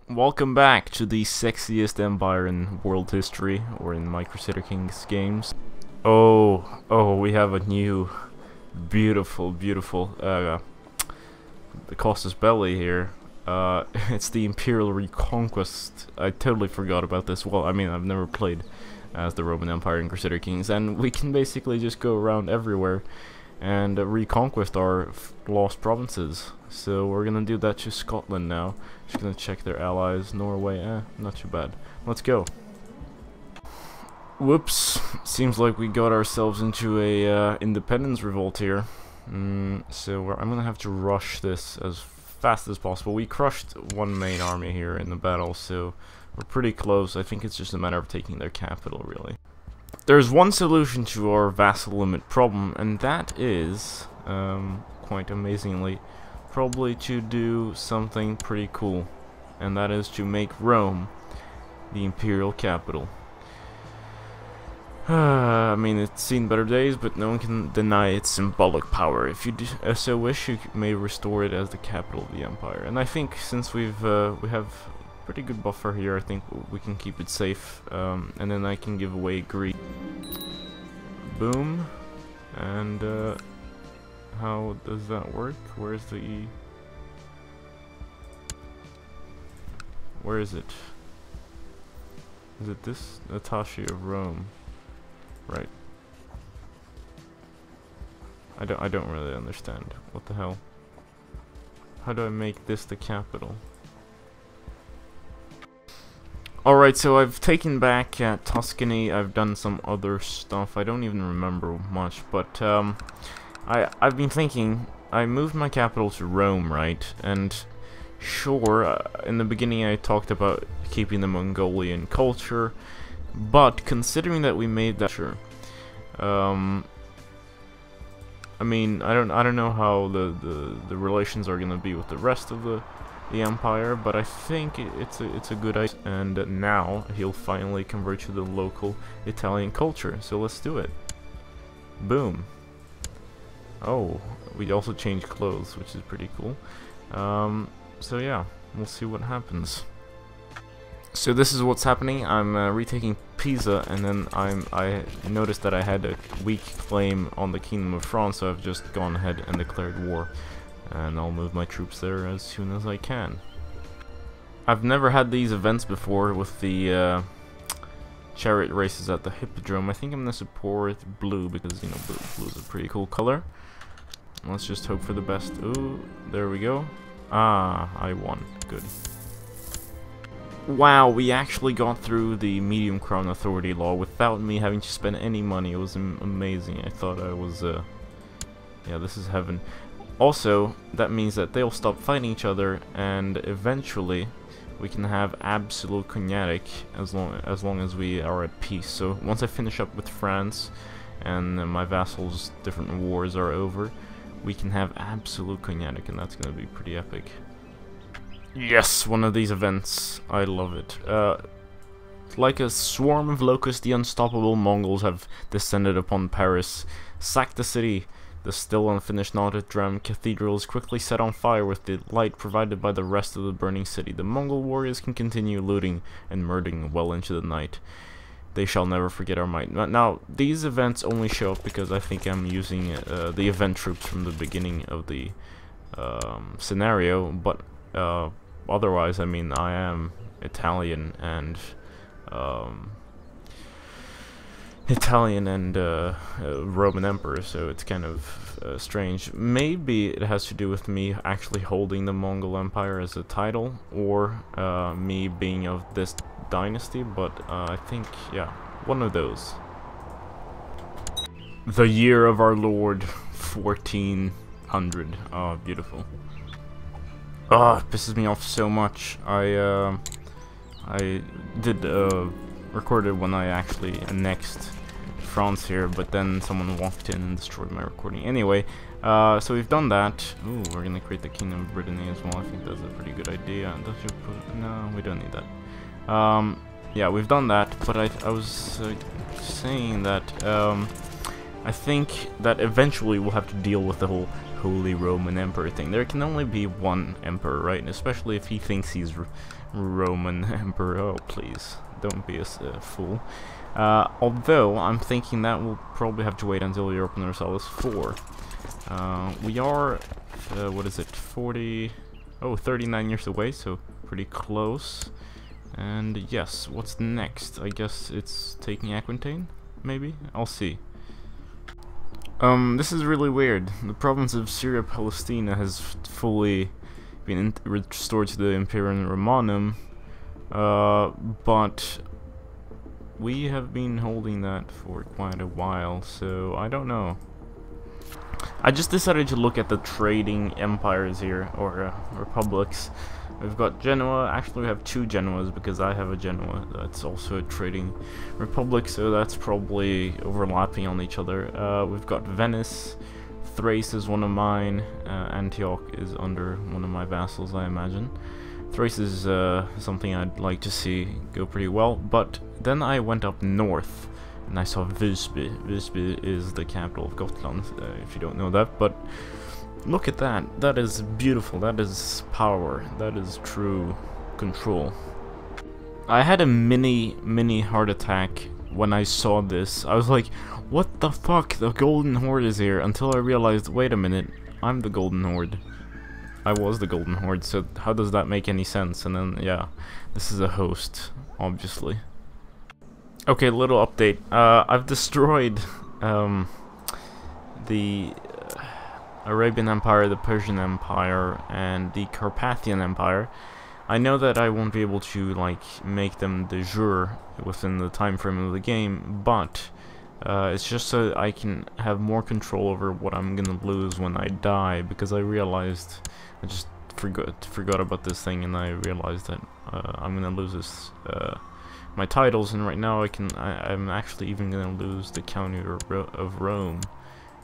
Welcome back to the sexiest empire in world history, or in my Crusader Kings games. Oh, we have a new, beautiful, the Casus Belli here. It's the Imperial Reconquest. I totally forgot about this. Well, I mean, I've never played as the Roman Empire in Crusader Kings, and we can basically just go around everywhere and reconquest our lost provinces. So we're gonna do that to Scotland now. Just gonna check their allies. Norway, not too bad. Let's go. Whoops. Seems like we got ourselves into a independence revolt here. So I'm gonna have to rush this as fast as possible. We crushed one main army here in the battle, so we're pretty close. I think it's just a matter of taking their capital, really. There's one solution to our vassal limit problem, and that is, quite amazingly, probably to do something pretty cool, and that is to make Rome the imperial capital. I mean, it's seen better days, but no one can deny its symbolic power. If you so wish, you may restore it as the capital of the empire. And I think since we have pretty good buffer here, I think we can keep it safe, and then I can give away Greece. Boom. And how does that work? Where's the E? Where is it? Is it this? Attaché of Rome. Right. I don't really understand. What the hell? How do I make this the capital? Alright, so I've taken back Tuscany. I've done some other stuff. I don't even remember much, but I've been thinking. I moved my capital to Rome, right? And sure, in the beginning I talked about keeping the Mongolian culture, but considering that we made that, sure. I mean, I don't know how the relations are gonna be with the rest of the empire, but I think it's a good idea. And now he'll finally convert to the local Italian culture. So let's do it. Boom. Oh, we also changed clothes, which is pretty cool. So yeah, we'll see what happens. So this is what's happening. I'm retaking Pisa, and then I noticed that I had a weak claim on the Kingdom of France, so I've just gone ahead and declared war. And I'll move my troops there as soon as I can. I've never had these events before with the chariot races at the Hippodrome. I think I'm gonna support blue because, you know, blue is a pretty cool color. Let's just hope for the best. Ooh, there we go. Ah, I won. Good. Wow, we actually got through the Medium Crown Authority law without me having to spend any money. It was amazing. I thought I was, yeah, this is heaven. Also, that means that they'll stop fighting each other, and eventually we can have absolute cognatic as long as we are at peace. So once I finish up with France and my vassals' different wars are over, we can have absolute cognatic, and that's gonna be pretty epic. Yes, one of these events. I love it. Like a swarm of locusts, the unstoppable Mongols have descended upon Paris, sacked the city. The still unfinished Notre Dame Cathedral is quickly set on fire with the light provided by the rest of the burning city. The Mongol warriors can continue looting and murdering well into the night. They shall never forget our might. Now, these events only show up because I think I'm using the event troops from the beginning of the scenario, but otherwise, I mean, I am Italian and Roman Emperor, so it's kind of strange. Maybe it has to do with me actually holding the Mongol Empire as a title, or me being of this dynasty, but I think, yeah, one of those. The year of our Lord, 1400. Oh, beautiful. Oh, it pisses me off so much. I did recorded when I actually annexed France here, but then someone walked in and destroyed my recording. Anyway, so we've done that. Ooh, we're gonna create the Kingdom of Brittany as well. I think that's a pretty good idea. No, we don't need that. Yeah, we've done that, but I was saying that I think that eventually we'll have to deal with the whole Holy Roman Emperor thing. There can only be one emperor, right? Especially if he thinks he's Roman Emperor. Oh, please, don't be a fool. Although, I'm thinking that we'll probably have to wait until Europe Universalis 4. We are, what is it, 39 years away, so pretty close. And yes, what's next? I guess it's taking Aquitaine, maybe? I'll see. This is really weird. The province of Syria Palestina has fully been restored to the Imperium Romanum, but we have been holding that for quite a while, so I don't know. I just decided to look at the trading empires here, or republics. We've got Genoa. Actually, we have 2 Genoas because I have a Genoa that's also a trading republic, so that's probably overlapping on each other. We've got Venice. Thrace is one of mine. Antioch is under one of my vassals, I imagine. Thrace is something I'd like to see go pretty well, but then I went up north and I saw Visby. Visby is the capital of Gotland, if you don't know that, but look at that. That is beautiful. That is power. That is true control. I had a mini heart attack when I saw this. I was like, what the fuck? The Golden Horde is here, until I realized, wait a minute, I'm the Golden Horde. I was the Golden Horde, so how does that make any sense? And then, yeah, this is a host, obviously. Okay, little update. I've destroyed the Arabian Empire, the Persian Empire, and the Carpathian Empire. I know that I won't be able to like make them de jure within the time frame of the game, but it's just so I can have more control over what I'm gonna lose when I die, because I realized I just forgot about this thing, and I realized that I'm gonna lose this my titles, and right now I'm actually even gonna lose the County of Rome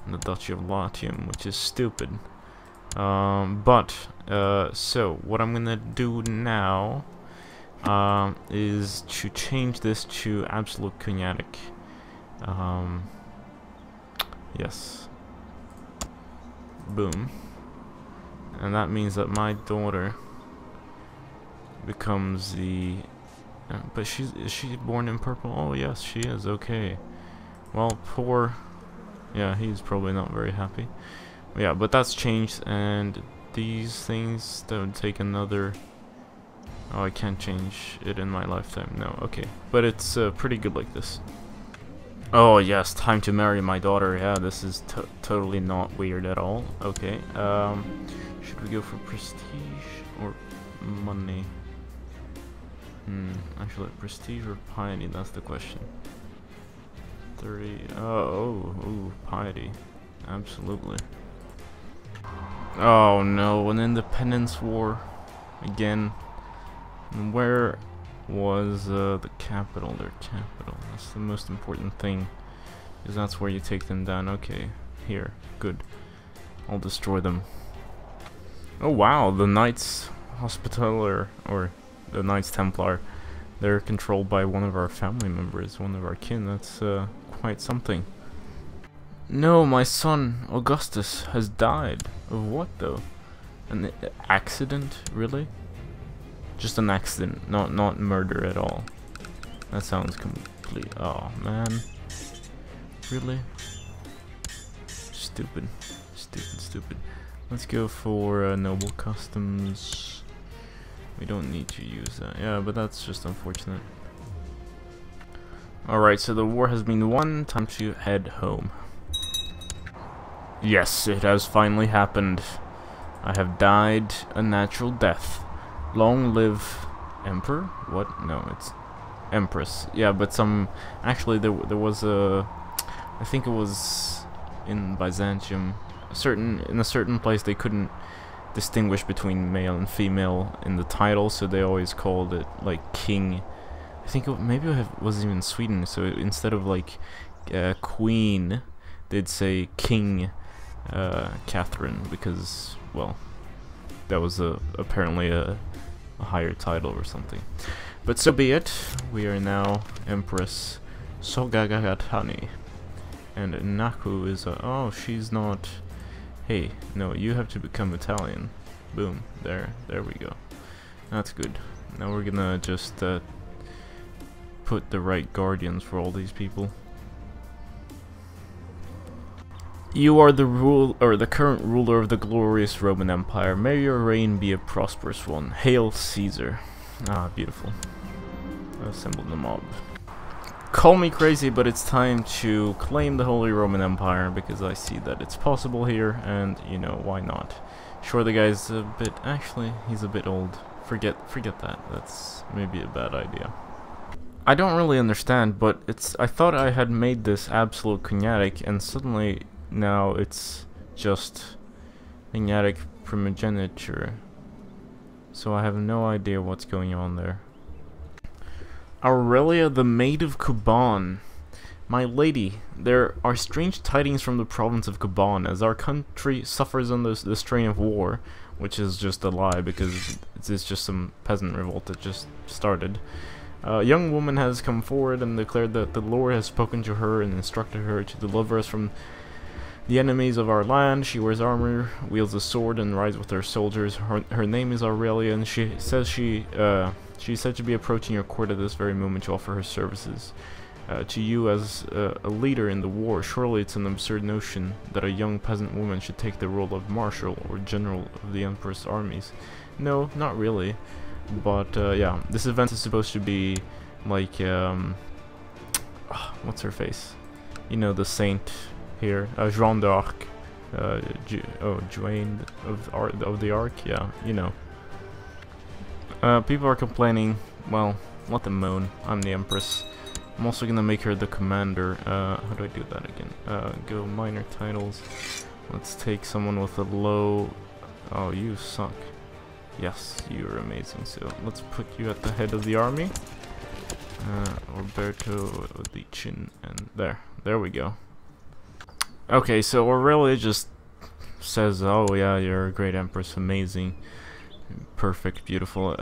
and the Duchy of Latium, which is stupid. So what I'm gonna do now is to change this to absolute Cognatic. Yes. Boom. And that means that my daughter becomes the... but is she born in purple? Oh yes, she is. Okay. Well, poor... yeah, he's probably not very happy. Yeah, but that's changed, and these things, that would take another... oh, I can't change it in my lifetime. No, okay. But it's pretty good like this. Oh yes, time to marry my daughter. Yeah, this is totally not weird at all. Okay, should we go for prestige or money? Actually, prestige or piety, that's the question. 30, oh, piety. Absolutely. Oh no, an independence war again. Where was the capital? Their capital. That's the most important thing, because that's where you take them down. Okay, here. Good. I'll destroy them. Oh wow, the Knights Hospitaller, or the Knights Templar, they're controlled by one of our family members, one of our kin. That's quite something. No, my son Augustus has died. Of what though? An accident? Really? Just an accident, not murder at all. That sounds complete. Oh man, really? Stupid. Let's go for noble customs. We don't need to use that. Yeah, but that's just unfortunate. Alright, so the war has been won. Time to head home. Yes, it has finally happened. I have died a natural death. Long live Emperor? What? No, it's Empress. Yeah, but actually there was a... I think it was in Byzantium. In a certain place they couldn't distinguish between male and female in the title, so they always called it like king. I think maybe it was even Sweden, so instead of like queen, they'd say King Catherine, because, well, that was apparently a higher title or something. But so be it. We are now Empress Sogagagatani, and Naku is oh, she's not Hey, no, you have to become Italian. Boom, there we go. That's good. Now we're gonna just put the right guardians for all these people. You are the current ruler of the glorious Roman Empire. May your reign be a prosperous one. Hail Caesar. Ah, beautiful. Assemble the mob. Call me crazy, but it's time to claim the Holy Roman Empire because I see that it's possible here, and you know, why not? Sure, the guy's a bit, actually, he's a bit old. Forget that. That's maybe a bad idea. I don't really understand, but I thought I had made this absolute Cognatic, and suddenly now it's just Cognatic primogeniture. So I have no idea what's going on there. Aurelia, the maid of Caban. My lady, there are strange tidings from the province of Caban as our country suffers under the strain of war, which is just a lie because it's just some peasant revolt that just started. A young woman has come forward and declared that the Lord has spoken to her and instructed her to deliver us from the enemies of our land. She wears armor, wields a sword, and rides with her soldiers. Her name is Aurelia, and she says she's said to be approaching your court at this very moment to offer her services. To you as a leader in the war, surely it's an absurd notion that a young peasant woman should take the role of marshal or general of the Emperor's armies. No, not really. But yeah, this event is supposed to be like, what's her face? You know, the saint here, Jeanne d'Arc. Joanne of the Arc, yeah, you know. People are complaining. Well, let them moan. I'm the Empress. I'm also gonna make her the commander. How do I do that again? Go minor titles. Let's take someone with a low... Oh, you suck. Yes, you're amazing. So let's put you at the head of the army. Roberto Odichin, and there we go. Okay, so Aurelia just says, "Oh yeah, you're a great Empress, amazing, perfect, beautiful."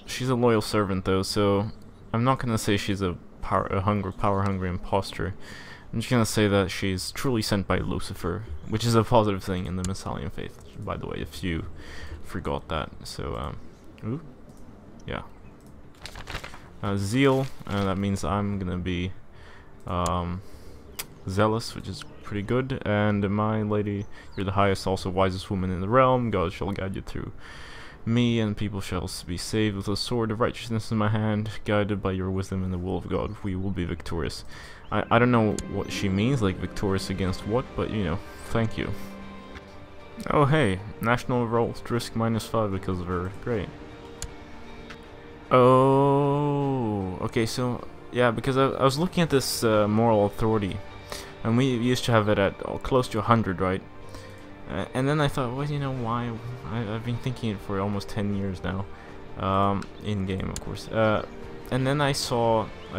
She's a loyal servant though, so I'm not gonna say she's a power-hungry imposter. I'm just gonna say that she's truly sent by Lucifer, which is a positive thing in the Messianian faith, by the way, if you forgot that. So, ooh, yeah. Zeal, that means I'm gonna be zealous, which is pretty good. And my lady, you're the highest, also wisest woman in the realm. God shall guide you through me, and people shall be saved with a sword of righteousness in my hand. Guided by your wisdom and the will of God, we will be victorious. I don't know what she means, like victorious against what, but you know, thank you. Oh hey, national revolt risk -5 because of her. Great. Oh, okay, so yeah, because I was looking at this moral authority, and we used to have it at close to 100, right? And then I thought, well, you know, why? I've been thinking it for almost 10 years now, in game, of course. And then I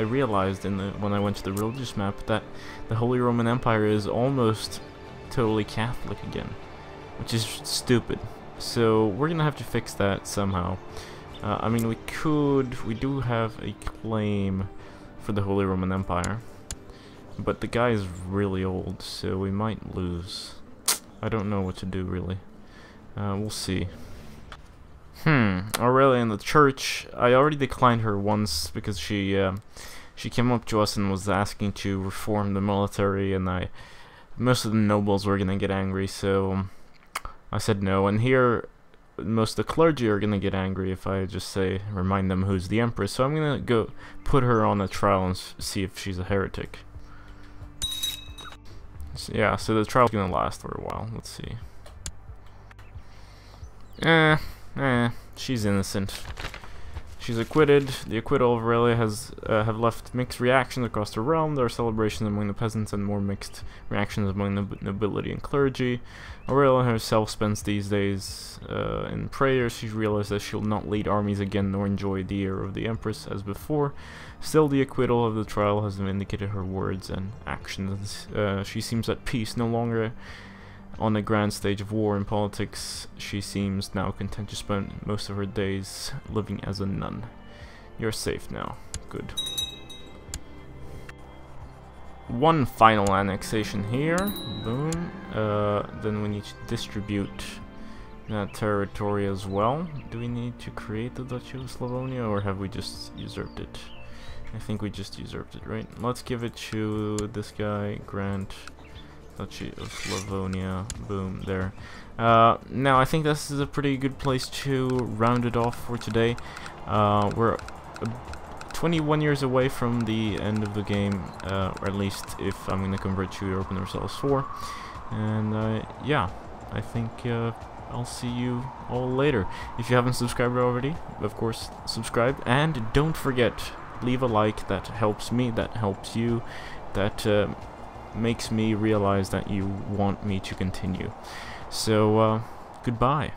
realized when I went to the religious map that the Holy Roman Empire is almost totally Catholic again, which is stupid. So we're gonna have to fix that somehow. I mean, we do have a claim for the Holy Roman Empire, but the guy is really old, so we might lose. I don't know what to do, really. We'll see. Aurelia in the church. I already declined her once because she came up to us and was asking to reform the military, and most of the nobles were gonna get angry, so I said no. And here, most of the clergy are gonna get angry if I just remind them who's the Empress. So I'm gonna go put her on a trial and see if she's a heretic. So, yeah, so the trial's gonna last for a while. Let's see. She's innocent. She's acquitted. The acquittal of Aurelia have left mixed reactions across the realm. There are celebrations among the peasants and more mixed reactions among the nobility and clergy. Aurelia herself spends these days in prayer. She's realized that she'll not lead armies again nor enjoy the ear of the Empress as before. Still, the acquittal of the trial has vindicated her words and actions. She seems at peace, no longer on the grand stage of war and politics. She seems now content to spend most of her days living as a nun. You're safe now. Good. one final annexation here. Boom. Then we need to distribute that territory as well. Do we need to create the Duchy of Slavonia, or have we just usurped it? I think we just usurped it, right? Let's give it to this guy. Grant Duchy of Slavonia. Boom, there. Now I think this is a pretty good place to round it off for today. We're 21 years away from the end of the game, or at least if I'm going to convert to Europe Universalis 4. And yeah, I think I'll see you all later. If you haven't subscribed already, of course, subscribe. And don't forget, leave a like. That helps me, that helps you, that makes me realize that you want me to continue. So, goodbye.